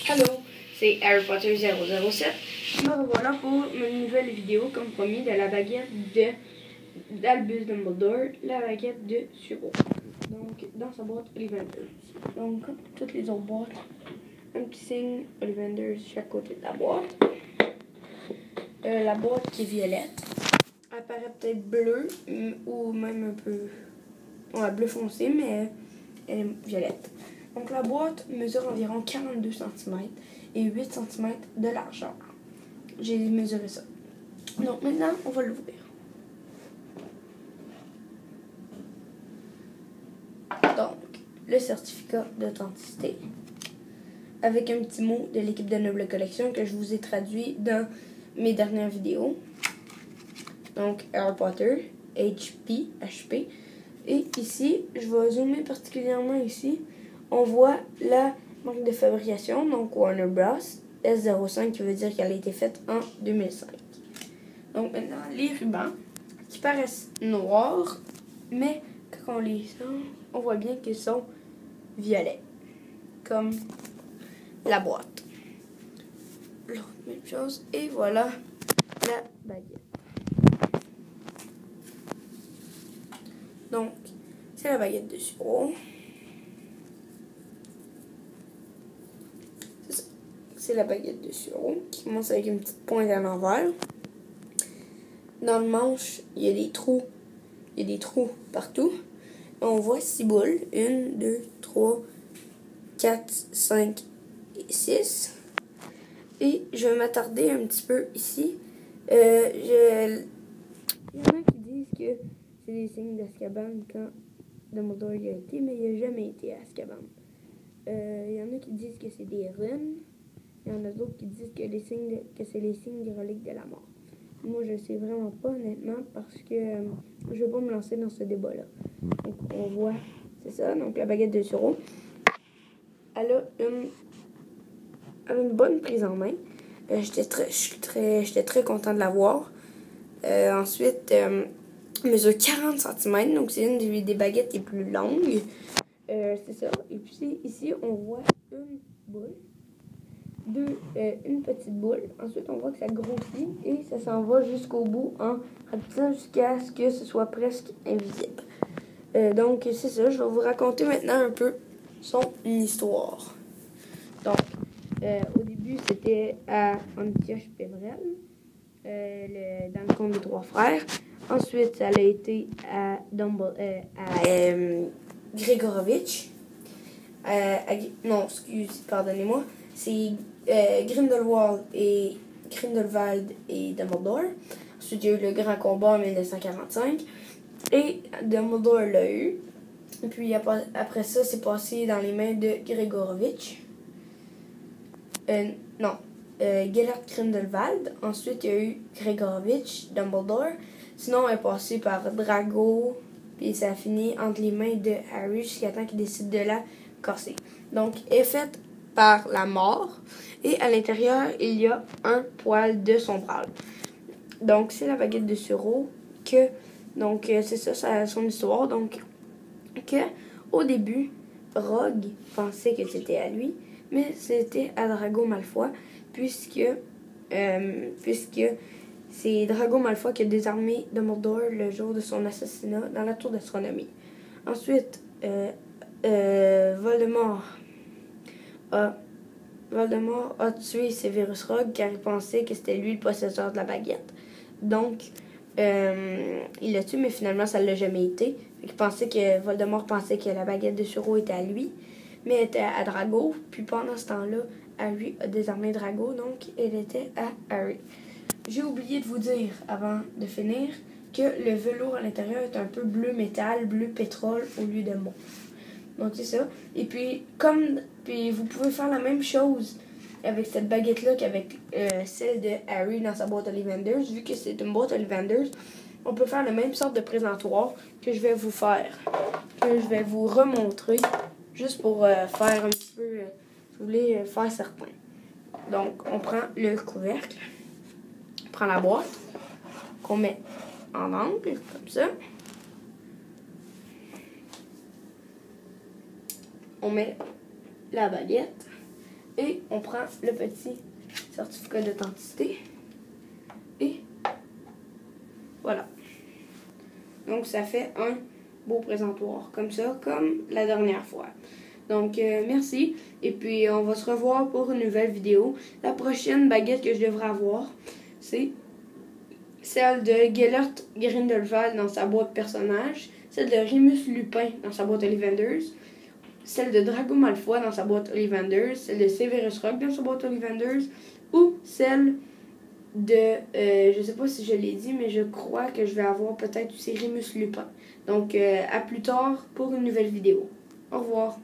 Hello, c'est Harry Potter 007. Me revoilà pour une nouvelle vidéo, comme promis, de la baguette d'Albus Dumbledore, la baguette de Suro. Donc, dans sa boîte Ollivanders. Donc, comme toutes les autres boîtes, un petit signe Ollivanders chaque côté de la boîte. La boîte qui est violette. Elle paraît peut-être bleue, ou même un peu bleu foncé, mais elle est violette. Donc la boîte mesure environ 42 cm et 8 cm de largeur. J'ai mesuré ça. Donc maintenant, on va l'ouvrir. Donc, le certificat d'authenticité avec un petit mot de l'équipe de Noble Collection que je vous ai traduit dans mes dernières vidéos. Donc, Harry Potter, HP. Et ici, je vais zoomer particulièrement ici. On voit la marque de fabrication, donc Warner Bros. S05, qui veut dire qu'elle a été faite en 2005. Donc maintenant, les rubans, qui paraissent noirs, mais quand on les sent, on voit bien qu'ils sont violets, comme la boîte. L'autre même chose, et voilà la baguette. Donc, c'est la baguette de Suro. C'est la baguette de Suro qui commence avec une petite pointe à l'envers. Dans le manche, il y a des trous. Il y a des trous partout. Et on voit 6 boules. 1, 2, 3, 4, 5 et 6. Et je vais m'attarder un petit peu ici. Il y en a qui disent que c'est des signes d'Azkaban quand Dumbledore y a été, mais il n'a jamais été à Azkaban. Il y en a qui disent que c'est des runes. Il y en a d'autres qui disent que c'est les signes des reliques de la mort. Moi, je ne sais vraiment pas, honnêtement, parce que je ne veux pas me lancer dans ce débat-là. Donc, on voit, c'est ça, donc la baguette de Suro. Elle a une bonne prise en main. J'étais très content de la voir. Ensuite, elle mesure 40 cm, donc c'est une des baguettes les plus longues. C'est ça. Et puis ici, on voit une boule. Une petite boule. Ensuite, on voit que ça grossit et ça s'en va jusqu'au bout en rapetissant jusqu'à ce que ce soit presque invisible. Donc, c'est ça. Je vais vous raconter maintenant un peu son histoire. Donc, au début, c'était à Antioche Pévrel, dans le conte des trois frères. Ensuite, ça a été à Gregorovitch. Pardonnez-moi. C'est Grindelwald et Dumbledore. Ensuite, il y a eu le grand combat en 1945. Et Dumbledore l'a eu. Et puis après ça, c'est passé dans les mains de Gregorovitch. Gellert Grindelwald. Ensuite, il y a eu Gregorovitch, Dumbledore. Sinon, elle est passée par Drago. Puis ça a fini entre les mains de Harry jusqu'à temps qu'il décide de la casser. Donc, elle est faite par la mort. Et à l'intérieur, il y a un poil de sombral. Donc, c'est la baguette de Suro que... Donc, c'est ça son histoire. Donc, au début, Rogue pensait que c'était à lui, mais c'était à Drago Malfoy, puisque c'est Drago Malfoy qui a désarmé Dumbledore le jour de son assassinat dans la tour d'astronomie. Ensuite, Voldemort a tué Severus Rogue car il pensait que c'était lui le possesseur de la baguette. Donc, il l'a tué, mais finalement, ça ne l'a jamais été. Voldemort pensait que la baguette de Suro était à lui, mais elle était à Drago. Puis pendant ce temps-là, Harry a désarmé Drago, donc elle était à Harry. J'ai oublié de vous dire, avant de finir, que le velours à l'intérieur est un peu bleu métal, bleu pétrole au lieu de mauve. Donc c'est ça. Et puis, vous pouvez faire la même chose avec cette baguette-là qu'avec celle de Harry dans sa boîte Ollivanders. Vu que c'est une boîte Ollivanders, on peut faire la même sorte de présentoir que je vais vous faire. Que je vais vous remontrer, juste pour faire un petit peu, je voulais faire certain. Donc, on prend le couvercle, on prend la boîte, qu'on met en angle, comme ça. On met la baguette Et on prend le petit certificat d'authenticité. Et voilà. Donc ça fait un beau présentoir, comme ça, comme la dernière fois. Donc merci. Et puis on va se revoir pour une nouvelle vidéo. La prochaine baguette que je devrais avoir, c'est celle de Gellert Grindelwald dans sa boîte personnage, celle de Remus Lupin dans sa boîte Ollivanders, celle de Drago Malfoy dans sa boîte Ollivanders, celle de Severus Rogue dans sa boîte Ollivanders, ou celle de, je sais pas si je l'ai dit, mais je crois que je vais avoir peut-être aussi Remus Lupin. Donc à plus tard pour une nouvelle vidéo. Au revoir.